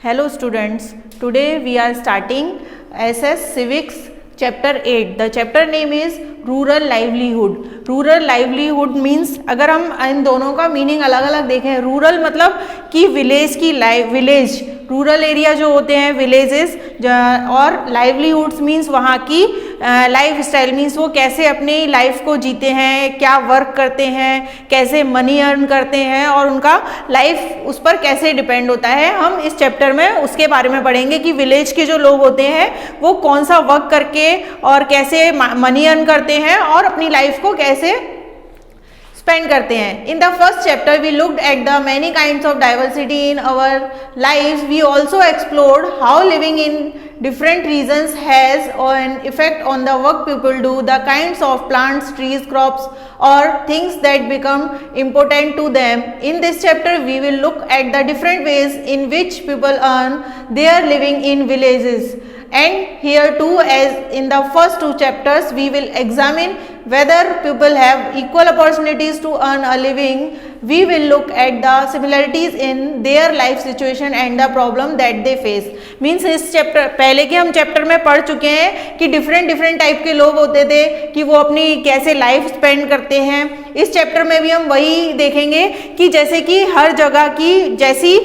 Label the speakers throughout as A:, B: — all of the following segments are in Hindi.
A: Hello students, today we are starting SS Civics chapter 8. The chapter name is rural livelihood. Rural livelihood means अगर हम इन दोनों का मीनिंग अलग अलग देखें, रूरल मतलब कि विलेज की विलेज रूरल एरिया जो होते हैं विलेजेस, और लाइवलीहुड्स मीन्स वहाँ की लाइफ स्टाइल मीन्स वो कैसे अपनी लाइफ को जीते हैं, क्या वर्क करते हैं, कैसे मनी अर्न करते हैं और उनका लाइफ उस पर कैसे डिपेंड होता है. हम इस चैप्टर में उसके बारे में पढ़ेंगे कि विलेज के जो लोग होते हैं वो कौन सा वर्क करके और कैसे मनी अर्न करते हैं और अपनी लाइफ को कैसे स्पेंड करते हैं. In the first chapter we looked at the many kinds of diversity in our lives. We also explored how living in different regions has an effect on the work people do, the kinds of plants, trees, crops or things that become important to them. In this chapter we will look at the different ways in which people earn their living in villages. And here too, as in the first two chapters, we will examine whether people have equal opportunities to earn a living. We will look at the similarities in their life situation and the problem that they face. Means इस चैप्टर पहले के हम चैप्टर में पढ़ चुके हैं कि डिफरेंट टाइप के लोग होते थे कि वो अपनी कैसे लाइफ स्पेंड करते हैं. इस चैप्टर में भी हम वही देखेंगे कि जैसे कि हर जगह की जैसी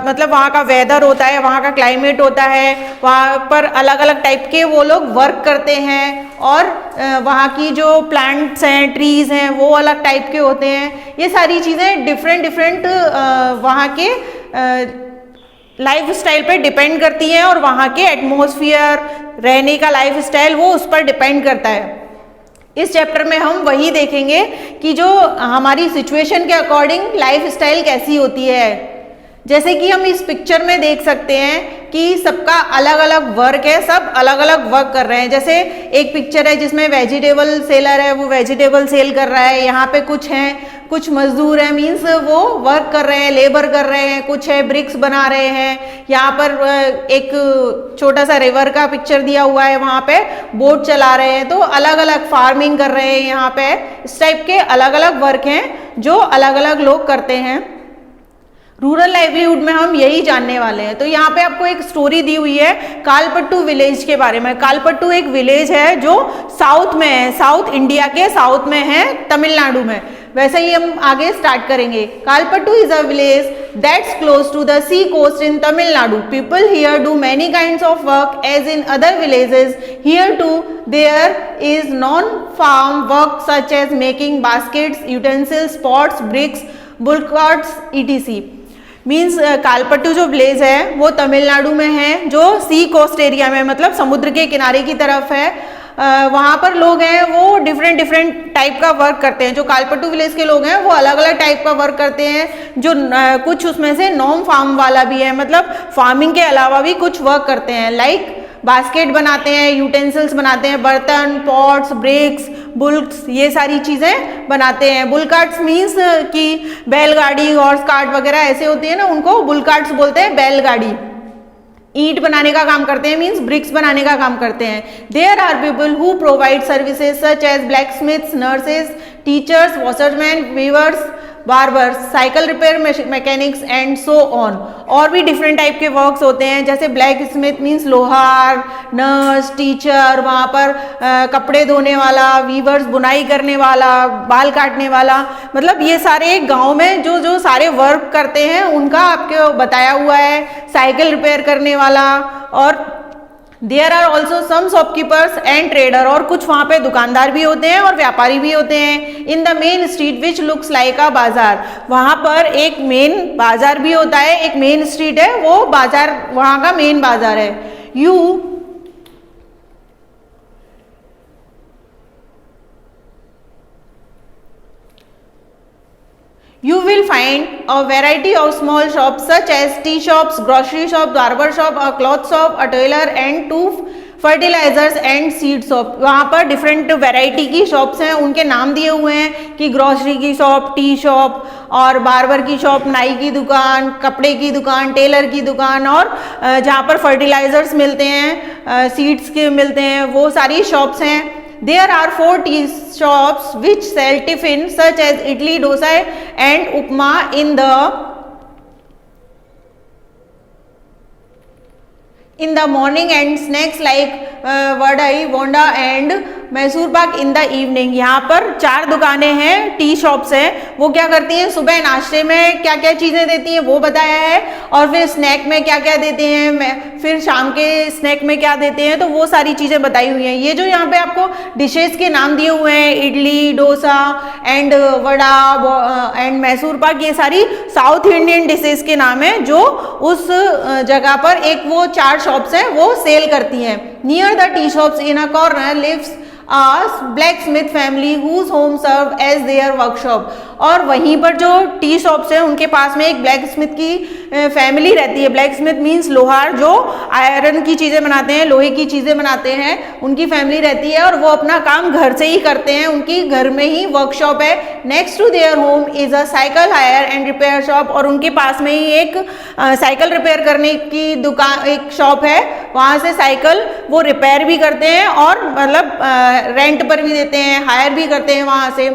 A: मतलब वहाँ का वेदर होता है, वहाँ का क्लाइमेट होता है, वहाँ पर अलग अलग टाइप के वो लोग वर्क करते हैं और वहाँ की जो प्लांट्स हैं, ट्रीज हैं, वो अलग टाइप के होते हैं. ये सारी चीज़ें डिफरेंट वहाँ के लाइफ स्टाइल पे डिपेंड करती हैं और वहाँ के एटमॉस्फेयर, रहने का लाइफ स्टाइल वो उस पर डिपेंड करता है. इस चैप्टर में हम वही देखेंगे कि जो हमारी सिचुएशन के अकॉर्डिंग लाइफ स्टाइल कैसी होती है. जैसे कि हम इस पिक्चर में देख सकते हैं कि सबका अलग अलग वर्क है, सब अलग अलग वर्क कर रहे हैं. जैसे एक पिक्चर है जिसमें वेजिटेबल सेलर है, वो वेजिटेबल सेल कर रहा है. यहाँ पे कुछ मजदूर हैं, मीन्स वो वर्क कर रहे हैं, लेबर कर रहे हैं. कुछ है ब्रिक्स बना रहे हैं. यहाँ पर एक छोटा सा रिवर का पिक्चर दिया हुआ है, वहाँ पे बोट चला रहे हैं. तो अलग अलग फार्मिंग कर रहे हैं. यहाँ पे इस टाइप के अलग अलग वर्क हैं जो अलग अलग लोग करते हैं. रूरल लाइवलीहुड में हम यही जानने वाले हैं. तो यहाँ पे आपको एक स्टोरी दी हुई है कालपट्टू विलेज के बारे में. कालपट्टू एक विलेज है जो साउथ में है, साउथ इंडिया के साउथ में है, तमिलनाडु में. वैसे ही हम आगे स्टार्ट करेंगे. Kalpattu is a village that's close to the sea coast in Tamil Nadu. People here do many kinds of work as in other villages. Here too there is non farm work such as making baskets, utensils, pots, bricks, bullcarts etc. Means Kalpattu जो विलेज है वो तमिलनाडु में है, जो सी कोस्ट एरिया में मतलब समुद्र के किनारे की तरफ है. वहाँ पर लोग हैं वो डिफरेंट टाइप का वर्क करते हैं. जो कालपट्टू विलेज के लोग हैं वो अलग अलग टाइप का वर्क करते हैं. जो कुछ उसमें से नॉन फार्म वाला भी है, मतलब फार्मिंग के अलावा भी कुछ वर्क करते हैं. लाइक बास्केट बनाते हैं, यूटेंसिल्स बनाते हैं, बर्तन, पॉट्स, ब्रिक्स, बुल्क्स, ये सारी चीज़ें बनाते हैं. बुलकार्ट्स मीन्स कि बैलगाड़ी, हॉर्स कार्ट वगैरह ऐसे होते हैं ना, उनको बुलकार्ट्स बोलते हैं. बैलगाड़ी ईंट बनाने का काम करते हैं, मीन्स ब्रिक्स बनाने का काम करते हैं. There are people who provide services such as blacksmiths, nurses, teachers, washerman, weavers, barbers, cycle repair mechanics and so on. और भी डिफरेंट टाइप के वर्क्स होते हैं. जैसे ब्लैक स्मिथ मीन्स लोहार, नर्स, टीचर, वहाँ पर कपड़े धोने वाला, वीवर्स बुनाई करने वाला, बाल काटने वाला. मतलब ये सारे गांव में जो सारे वर्क करते हैं उनका आपको बताया हुआ है. साइकिल रिपेयर करने वाला. और there are also some shopkeepers and trader. और कुछ वहाँ पे दुकानदार भी होते हैं और व्यापारी भी होते हैं. In the main street which looks like अ बाजार. वहाँ पर एक मेन बाजार भी होता है, एक मेन स्ट्रीट है, वो बाजार वहाँ का मेन बाजार है. You will find a variety of small shops such as tea shops, grocery shop, barber shop, a cloth shop, a tailor and two fertilizers and seed shop. वहाँ पर डिफरेंट वैरायटी की शॉप्स हैं, उनके नाम दिए हुए हैं कि ग्रोसरी की शॉप, टी शॉप और बार्बर की शॉप, नाई की दुकान, कपड़े की दुकान, टेलर की दुकान, और जहाँ पर फर्टिलाइजर्स मिलते हैं, सीड्स के मिलते हैं, वो सारी शॉप्स हैं. There are 4 tea shops which sell tiffin such as idli, dosa and upma in the in the morning and snacks like vadai bonda and Mysore pak in the evening. यहाँ पर 4 दुकानें हैं, टी शॉप्स हैं। वो क्या करती हैं, सुबह नाश्ते में क्या क्या चीज़ें देती हैं वो बताया है, और फिर स्नैक में क्या क्या देते हैं, फिर शाम के स्नैक में क्या देते हैं, तो वो सारी चीज़ें बताई हुई हैं। ये जो यहाँ पे आपको डिशेस के नाम दिए हुए हैं, इडली, डोसा एंड वड़ा एंड मैसूर पाक, ये सारी साउथ इंडियन डिशेस के नाम हैं जो उस जगह पर एक वो 4 शॉप्स हैं वो सेल करती हैं। Near the tea shops in a corner lives a blacksmith family whose home served as their workshop। और वहीं पर जो टी शॉप्स हैं उनके पास में एक ब्लैक स्मिथ की फैमिली रहती है। ब्लैक स्मिथ मीन्स लोहार, जो आयरन की चीज़ें बनाते हैं, लोहे की चीज़ें बनाते हैं, उनकी फैमिली रहती है और वो अपना काम घर से ही करते हैं, उनकी घर में ही वर्कशॉप है। Next to their home is a cycle hire and repair shop. और उनके पास में ही एक साइकिल रिपेयर करने की दुकान, एक शॉप है, वहाँ से साइकिल वो रिपेयर भी करते हैं और मतलब रेंट पर भी देते हैं, हायर भी करते हैं वहाँ से।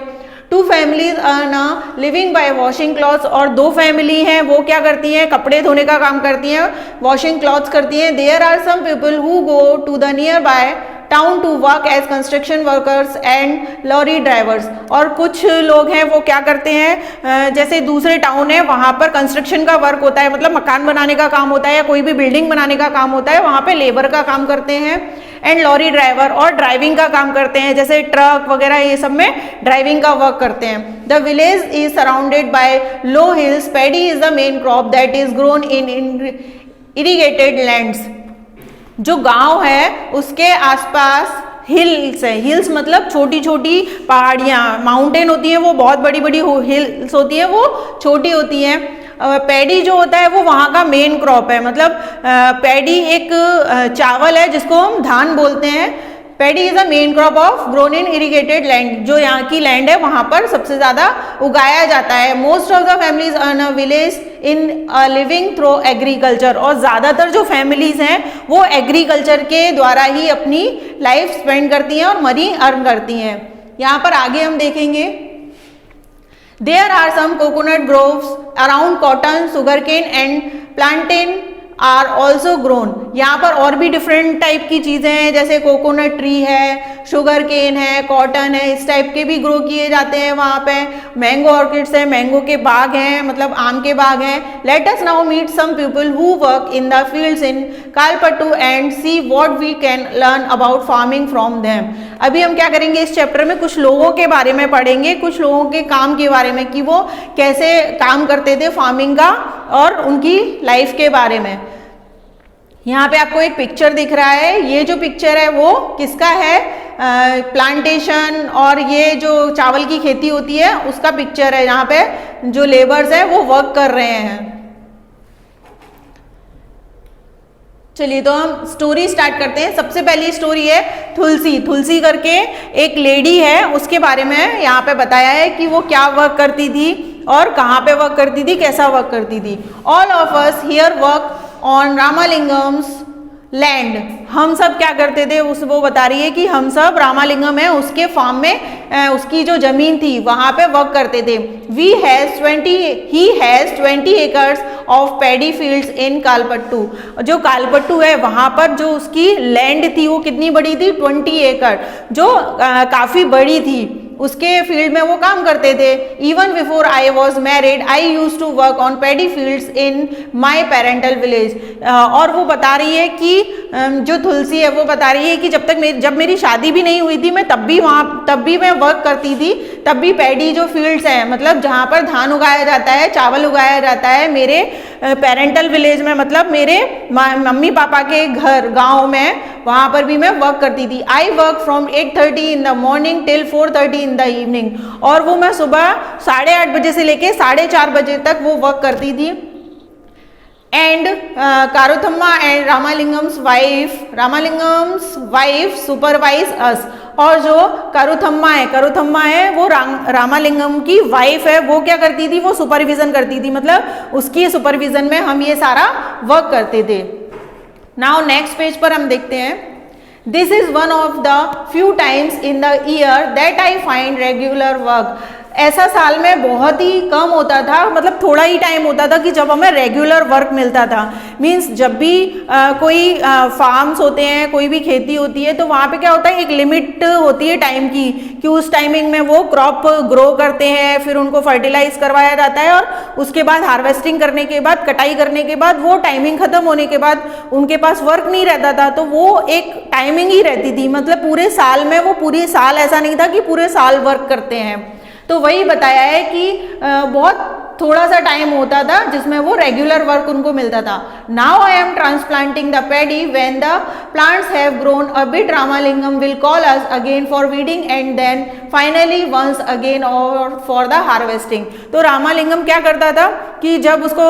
A: 2 families earn living by washing clothes. और 2 फैमिली हैं वो क्या करती हैं, कपड़े धोने का काम करती हैं, वॉशिंग क्लॉथ्स करती हैं। There are some people who go to the nearby town to work as construction workers and lorry drivers. और कुछ लोग हैं वो क्या करते हैं, जैसे दूसरे टाउन है वहाँ पर कंस्ट्रक्शन का वर्क होता है, मतलब मकान बनाने का काम होता है या कोई भी बिल्डिंग बनाने का काम होता है, वहाँ पे लेबर का काम करते हैं। एंड लॉरी ड्राइवर, और ड्राइविंग का काम करते हैं, जैसे ट्रक वगैरह ये सब में ड्राइविंग का वर्क करते हैं। The village is surrounded by low hills. Paddy is the main crop that is grown in irrigated lands. जो गांव है उसके आसपास हिल्स है। हिल्स मतलब छोटी छोटी पहाड़ियाँ, माउंटेन होती हैं वो बहुत बड़ी बड़ी, हिल्स होती हैं वो छोटी होती हैं। पैडी जो होता है वो वहाँ का मेन क्रॉप है, मतलब पैडी एक चावल है जिसको हम धान बोलते हैं। Paddy is a main crop of grown in irrigated land. जो यहाँ की लैंड है वहाँ पर सबसे ज़्यादा उगाया जाता है। Most of the families earn a village in living through agriculture. और ज़्यादातर जो फैमिलीज हैं वो एग्रीकल्चर के द्वारा ही अपनी लाइफ स्पेंड करती हैं और मनी अर्न करती हैं। यहाँ पर आगे हम देखेंगे, there are some coconut groves around cotton, sugarcane and plantain are also grown. यहाँ पर और भी डिफरेंट टाइप की चीज़ें हैं, जैसे कोकोनट ट्री है, शुगर केन है, कॉटन है, इस टाइप के भी ग्रो किए जाते हैं वहाँ पे। मैंगो ऑर्किड्स है, मैंगो के बाग हैं, मतलब आम के बाग हैं। Let us now meet some people who work in the fields in Kalpattu and see what we can learn about farming from them. अभी हम क्या करेंगे, इस चैप्टर में कुछ लोगों के बारे में पढ़ेंगे, कुछ लोगों के काम के बारे में कि वो कैसे काम करते थे फार्मिंग का, और उनकी लाइफ के बारे में। यहाँ पे आपको एक पिक्चर दिख रहा है, ये जो पिक्चर है वो किसका है, प्लांटेशन और ये जो चावल की खेती होती है उसका पिक्चर है। यहाँ पे जो लेबर्स है वो वर्क कर रहे हैं। चलिए तो हम स्टोरी स्टार्ट करते हैं। सबसे पहली स्टोरी है तुलसी। तुलसी करके एक लेडी है, उसके बारे में यहाँ पे बताया है कि वो क्या वर्क करती थी और कहाँ पे वर्क करती थी, कैसा वर्क करती थी। All of us here work on Ramalingam's land. हम सब क्या करते थे, उस वो बता रही है कि हम सब रामालिंगम है उसके फार्म में, उसकी जो जमीन थी वहाँ पे वर्क करते थे। He has 20 acres of paddy fields in Kalpattu. जो कालपट्टू है वहाँ पर जो उसकी लैंड थी वो कितनी बड़ी थी, 20 एकड़, जो काफ़ी बड़ी थी। उसके फील्ड में वो काम करते थे। Even before I was married I use to work on paddy fields in my parental village. और वो बता रही है कि जो तुलसी है वो बता रही है कि जब मेरी शादी भी नहीं हुई थी मैं तब भी मैं वर्क करती थी। तब भी पैडी जो फील्ड्स हैं, मतलब जहाँ पर धान उगाया जाता है, चावल उगाया जाता है, मेरे पेरेंटल विलेज में, मतलब मेरे मम्मी पापा के घर गाँव में, वहाँ पर भी मैं वर्क करती थी। I work from 8:30 in the morning till 4:30 in the evening. और वो मैं सुबह 8:30 बजे से लेके 4:30 बजे तक वो वर्क करती थी। एंड कारुथम्मा एंड रामालिंगम्स वाइफ सुपरवाइज अस। और जो कारुथम्मा है वो रामालिंगम की वाइफ है, वो क्या करती थी, वो सुपरविजन करती थी, मतलब उसकी सुपरविजन में हम ये सारा वर्क करते थे। नाउ नेक्स्ट पेज पर हम देखते हैं, this is one of the few times in the year that I find regular work. ऐसा साल में बहुत ही कम होता था, मतलब थोड़ा ही टाइम होता था कि जब हमें रेगुलर वर्क मिलता था। मीन्स जब भी कोई फार्म्स होते हैं, कोई भी खेती होती है, तो वहाँ पे क्या होता है, एक लिमिट होती है टाइम की कि उस टाइमिंग में वो क्रॉप ग्रो करते हैं, फिर उनको फर्टिलाइज करवाया जाता है और उसके बाद हार्वेस्टिंग करने के बाद, कटाई करने के बाद, वो टाइमिंग खत्म होने के बाद उनके पास वर्क नहीं रहता था, तो वो एक टाइमिंग ही रहती थी। मतलब पूरे साल में वो पूरे साल ऐसा नहीं था कि पूरे साल वर्क करते हैं। तो वही बताया है कि बहुत थोड़ा सा टाइम होता था जिसमें वो रेगुलर वर्क उनको मिलता था। Now I am transplanting the paddy, when the plants have grown a bit Ramalingam will call us again for weeding and then finally once again और फॉर द हार्वेस्टिंग। तो रामालिंगम क्या करता था कि जब उसको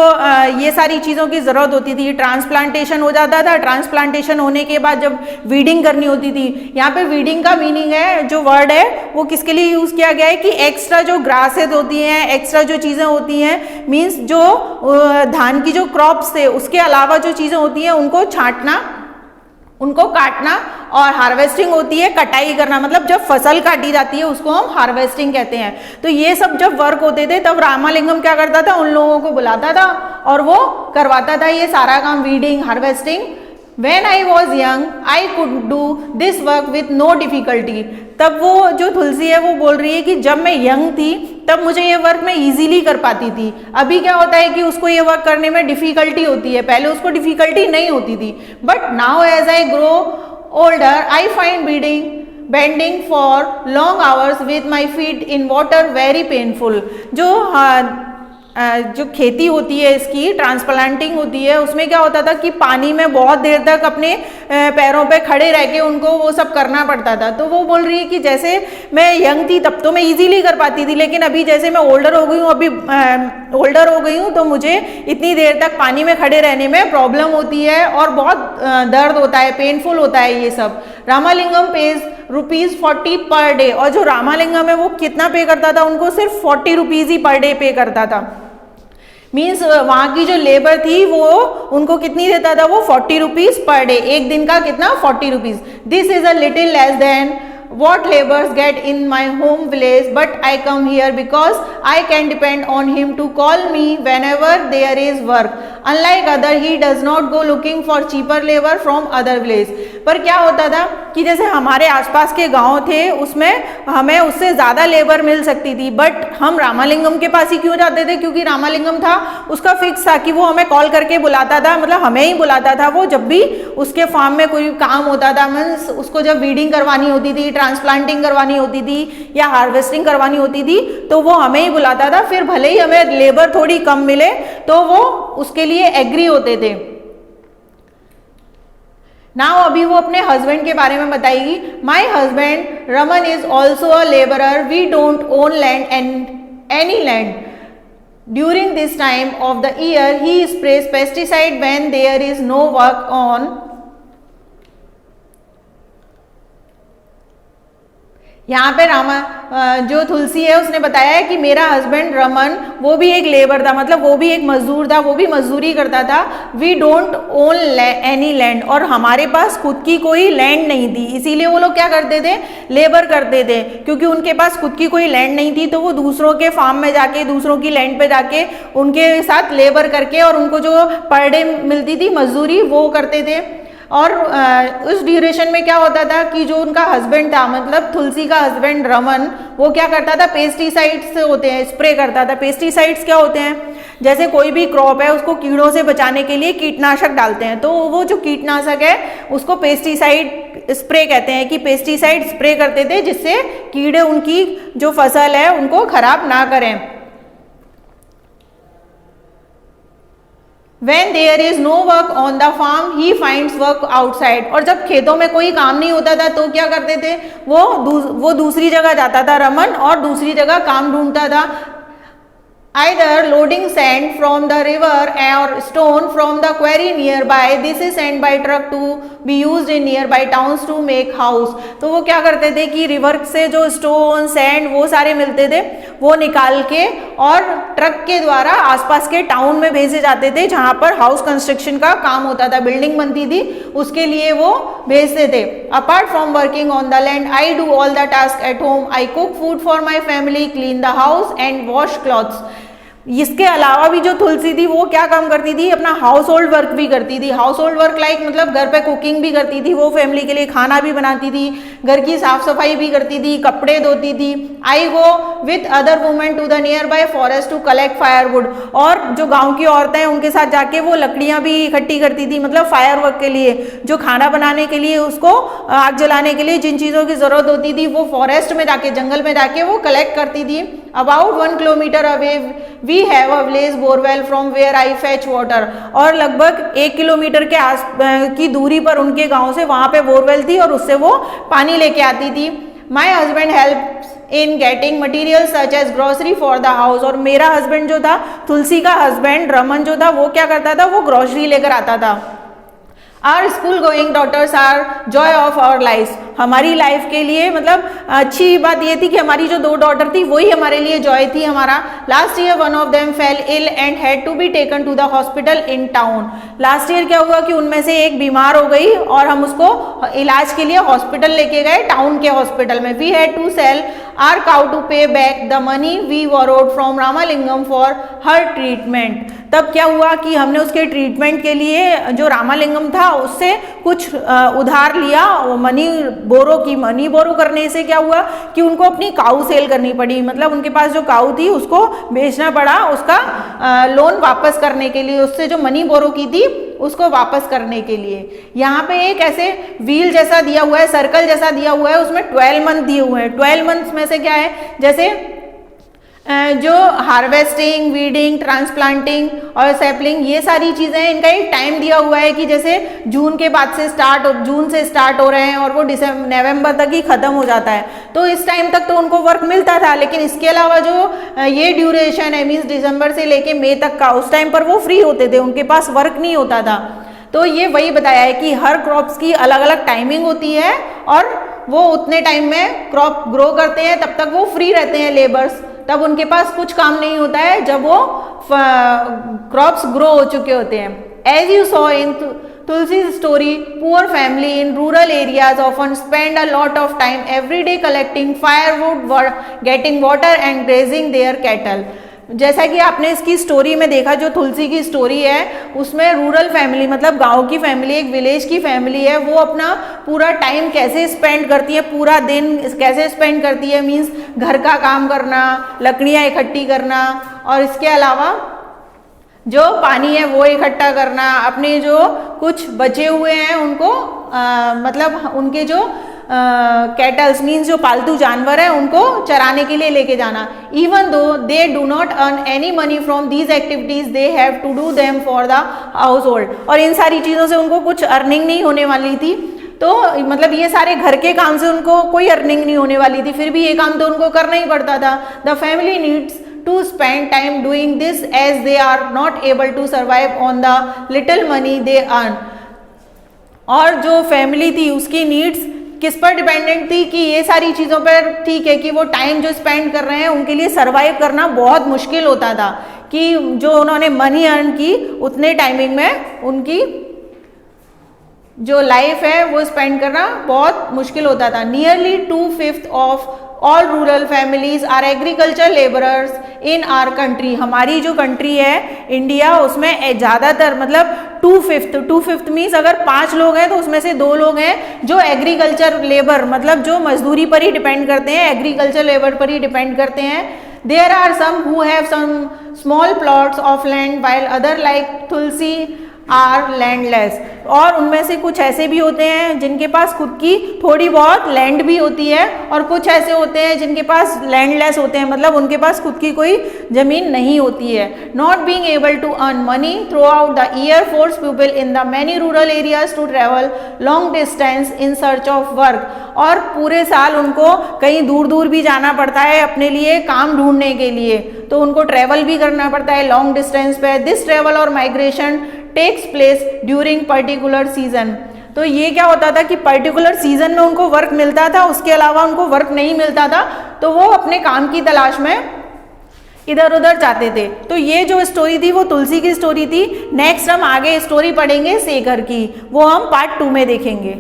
A: ये सारी चीज़ों की ज़रूरत होती थी, ट्रांसप्लांटेशन हो जाता था, ट्रांसप्लांटेशन होने के बाद जब वीडिंग करनी होती थी, यहाँ पे वीडिंग का मीनिंग है, जो वर्ड है वो किसके लिए यूज़ किया गया है कि एक्स्ट्रा जो ग्रासेज होती हैं, एक्स्ट्रा जो चीज़ें होती हैं, मीन्स जो धान की जो क्रॉप्स थे उसके अलावा जो चीज़ें होती हैं उनको छांटना, उनको काटना, और हार्वेस्टिंग होती है कटाई करना। मतलब जब फसल काटी जाती है उसको हम हार्वेस्टिंग कहते हैं। तो ये सब जब वर्क होते थे तब रामालिंगम क्या करता था, उन लोगों को बुलाता था और वो करवाता था ये सारा काम, weeding, harvesting. When I was young, I could do this work with no difficulty. तब वो जो तुलसी है वो बोल रही है कि जब मैं यंग थी तब मुझे ये वर्क मैं इजीली कर पाती थी। अभी क्या होता है कि उसको ये वर्क करने में डिफिकल्टी होती है, पहले उसको डिफिकल्टी नहीं होती थी। But now as I grow older I find bending for long hours with my feet in water very painful. जो खेती होती है इसकी ट्रांसप्लांटिंग होती है, उसमें क्या होता था कि पानी में बहुत देर तक अपने पैरों पे खड़े रह के उनको वो सब करना पड़ता था। तो वो बोल रही है कि जैसे मैं यंग थी तब तो मैं इजीली कर पाती थी, लेकिन अभी जैसे मैं ओल्डर हो गई हूँ, अभी ओल्डर हो गई हूँ, तो मुझे इतनी देर तक पानी में खड़े रहने में प्रॉब्लम होती है और बहुत दर्द होता है, पेनफुल होता है ये सब। रामालिंगम पेज ₹40 पर डे, और जो रामालिंगम है वो कितना पे करता था, उनको सिर्फ ₹40 ही पर डे पे करता था। मीन्स वहाँ की जो लेबर थी वो उनको कितनी देता था, वो ₹40 पर डे, एक दिन का कितना, ₹40। This is a little less than what laborers get in my home village, but I come here because I can depend on him to call me whenever there is work. Unlike other, he does not go looking for cheaper labor from other village. पर क्या होता था कि जैसे हमारे आसपास के गांव थे उसमें हमें उससे ज़्यादा लेबर मिल सकती थी, बट हम रामालिंगम के पास ही क्यों जाते थे, क्योंकि रामालिंगम था उसका फिक्स था कि वो हमें कॉल करके बुलाता था, मतलब हमें ही बुलाता था। वो जब भी उसके फार्म में कोई काम होता था, मीन्स उसको जब वीडिंग करवानी होती थी, ट्रांसप्लांटिंग करवानी होती थी या हार्वेस्टिंग करवानी होती थी, तो वो हमें ही बुलाता था। फिर भले ही हमें लेबर थोड़ी कम मिले तो वो उसके लिए एग्री होते थे। नाउ अभी वो अपने हस्बैंड के बारे में बताएगी। My husband Raman is also a labourer, we don't own land and any land. During this time of the year he sprays pesticide when there is no work on. यहाँ पे जो तुलसी है उसने बताया है कि मेरा हस्बैंड रमन वो भी एक लेबर था, मतलब वो भी एक मजदूर था, वो भी मजदूरी करता था। We don't own any land, और हमारे पास खुद की कोई लैंड नहीं थी, इसीलिए वो लोग क्या करते थे, लेबर करते थे। क्योंकि उनके पास खुद की कोई लैंड नहीं थी तो वो दूसरों के फार्म में जाके, दूसरों की लैंड पे जाके उनके साथ लेबर करके और उनको जो पर डे मिलती थी मजदूरी वो करते थे। और उस ड्यूरेशन में क्या होता था कि जो उनका हस्बैंड था, मतलब तुलसी का हस्बैंड रमन, वो क्या करता था, पेस्टिसाइड्स होते हैं स्प्रे करता था। पेस्टिसाइड्स क्या होते हैं, जैसे कोई भी क्रॉप है उसको कीड़ों से बचाने के लिए कीटनाशक डालते हैं, तो वो जो कीटनाशक है उसको पेस्टिसाइड स्प्रे कहते हैं, कि पेस्टिसाइड स्प्रे करते थे जिससे कीड़े उनकी जो फसल है उनको खराब ना करें। When there is no work on the farm, he finds work outside. और जब खेतों में कोई काम नहीं होता था तो क्या करते थे, वो दूसरी जगह जाता था रमन, और दूसरी जगह काम ढूंढता था। Either loading sand from the river or stone from the quarry nearby. This is sent by truck to be used in nearby towns to make house. तो वो क्या करते थे कि रिवर से जो स्टोन सैंड वो सारे मिलते थे वो निकाल के और ट्रक के द्वारा आसपास के टाउन में भेजे जाते थे जहां पर हाउस कंस्ट्रक्शन का काम होता था, बिल्डिंग बनती थी, उसके लिए वो भेजते थे। Apart from working on the land I do all the task at home, I cook food for my family, clean the house and wash clothes. इसके अलावा भी जो तुलसी थी वो क्या काम करती थी, अपना हाउस होल्ड वर्क भी करती थी। हाउस होल्ड वर्क लाइक मतलब घर पे कुकिंग भी करती थी, वो फैमिली के लिए खाना भी बनाती थी, घर की साफ सफाई भी करती थी, कपड़े धोती थी। I go with other women to the nearby forest to collect firewood, और जो गांव की औरतें हैं उनके साथ जाके वो लकड़ियां भी इकट्ठी करती थी, मतलब फायर वर्क के लिए, जो खाना बनाने के लिए, उसको आग जलाने के लिए जिन चीज़ों की ज़रूरत होती थी वो फॉरेस्ट में जाके, जंगल में जाके वो कलेक्ट करती थी। About 1 kilometre away we have a village borewell from where I fetch water, और लगभग 1 किलोमीटर के आस की दूरी पर उनके गांव से वहां पे बोरवेल थी और उससे वो पानी लेके आती थी। My husband help in getting material such as grocery for the house, और मेरा हस्बैंड जो था, तुलसी का हस्बैंड रमन जो था, वो क्या करता था, वो ग्रोसरी लेकर आता था। Our school going daughters are joy of our life, हमारी लाइफ के लिए मतलब अच्छी बात ये थी कि हमारी जो 2 डॉटर थी वही हमारे लिए जॉय थी हमारा। Last year one of them fell ill and had to be taken to the hospital in town, last year क्या हुआ कि उनमें से एक बीमार हो गई और हम उसको इलाज के लिए हॉस्पिटल लेके गए, टाउन के हॉस्पिटल में। We had to sell our cow to pay back the money we borrowed from Ramalingam for her treatment, तब क्या हुआ कि हमने उसके ट्रीटमेंट के लिए जो रामालिंगम था उससे कुछ उधार लिया, मनी बोरो करने से क्या हुआ कि उनको अपनी काऊ सेल करनी पड़ी, मतलब उनके पास जो काऊ थी उसको बेचना पड़ा, उसका लोन वापस करने के लिए, उससे जो मनी बोरो की थी उसको वापस करने के लिए। यहाँ पे एक ऐसे व्हील जैसा दिया हुआ है, सर्कल जैसा दिया हुआ है, उसमें 12 मंथ दिए हुए हैं। 12 मंथ्स में से क्या है, जैसे जो हार्वेस्टिंग, वीडिंग, ट्रांसप्लांटिंग और सैपलिंग, ये सारी चीज़ें हैं, इनका एक टाइम दिया हुआ है कि जैसे जून से स्टार्ट हो रहे हैं और वो नवंबर तक ही खत्म हो जाता है, तो इस टाइम तक तो उनको वर्क मिलता था। लेकिन इसके अलावा जो ये ड्यूरेशन है, मीन्स दिसंबर से लेके मई तक का, उस टाइम पर वो फ्री होते थे, उनके पास वर्क नहीं होता था। तो ये वही बताया है कि हर क्रॉप्स की अलग अलग टाइमिंग होती है और वो उतने टाइम में क्रॉप ग्रो करते हैं, तब तक वो फ्री रहते हैं लेबर्स, तब उनके पास कुछ काम नहीं होता है जब वो क्रॉप्स ग्रो हो चुके होते हैं। As you saw in Tulsi's story, poor family in rural areas often spend a lot of time every day collecting firewood, getting water and grazing their cattle. जैसा कि आपने इसकी स्टोरी में देखा, जो तुलसी की स्टोरी है उसमें रूरल फैमिली मतलब गांव की फैमिली, एक विलेज की फैमिली है, वो अपना पूरा टाइम कैसे स्पेंड करती है, पूरा दिन कैसे स्पेंड करती है, मीन्स घर का काम करना, लकड़ियाँ इकट्ठी करना और इसके अलावा जो पानी है वो इकट्ठा करना, अपने जो कुछ बचे हुए हैं उनको मतलब उनके जो कैटल्स मीन्स जो पालतू जानवर है उनको चराने के लिए लेके जाना। Even though they do not earn any money from these activities, they have to do them for the household, और इन सारी चीज़ों से उनको कुछ अर्निंग नहीं होने वाली थी। तो मतलब ये सारे घर के काम से उनको कोई अर्निंग नहीं होने वाली थी, फिर भी ये काम तो उनको करना ही पड़ता था। The family needs to spend time doing this as they are not able to survive on the little money they earn। और जो फैमिली थी उसकी नीड्स किस पर डिपेंडेंट थी कि ये सारी चीज़ों पर ठीक है कि वो टाइम जो स्पेंड कर रहे हैं उनके लिए सर्वाइव करना बहुत मुश्किल होता था, कि जो उन्होंने मनी अर्न की उतने टाइमिंग में उनकी जो लाइफ है वो स्पेंड करना बहुत मुश्किल होता था। Nearly 2/5 of all rural families are agriculture labourers in our country. हमारी जो कंट्री है इंडिया, उसमें ज़्यादातर मतलब 2/5 मीन्स अगर 5 लोग हैं तो उसमें से 2 लोग हैं जो एग्रीकल्चर लेबर मतलब जो मजदूरी पर ही डिपेंड करते हैं, एग्रीकल्चर लेबर पर ही डिपेंड करते हैं। There are some who have some small plots of land while other like Tulsi are landless, और उनमें से कुछ ऐसे भी होते हैं जिनके पास खुद की थोड़ी बहुत लैंड भी होती है और कुछ ऐसे होते हैं जिनके पास लैंडलेस होते हैं, मतलब उनके पास खुद की कोई जमीन नहीं होती है। Not being able to earn money throughout the year forces people in the many rural areas to travel long distance in search of work, और पूरे साल उनको कहीं दूर दूर भी जाना पड़ता है अपने लिए काम ढूंढने के लिए, तो उनको ट्रेवल भी करना पड़ता है लॉन्ग डिस्टेंस पे। दिस ट्रेवल और migration takes place during particular season. तो ये क्या होता था कि पर्टिकुलर सीजन में उनको वर्क मिलता था, उसके अलावा उनको वर्क नहीं मिलता था, तो वो अपने काम की तलाश में इधर उधर जाते थे। तो ये जो स्टोरी थी वो तुलसी की स्टोरी थी। नेक्स्ट हम आगे स्टोरी पढ़ेंगे शेखर की, वो हम पार्ट 2 में देखेंगे।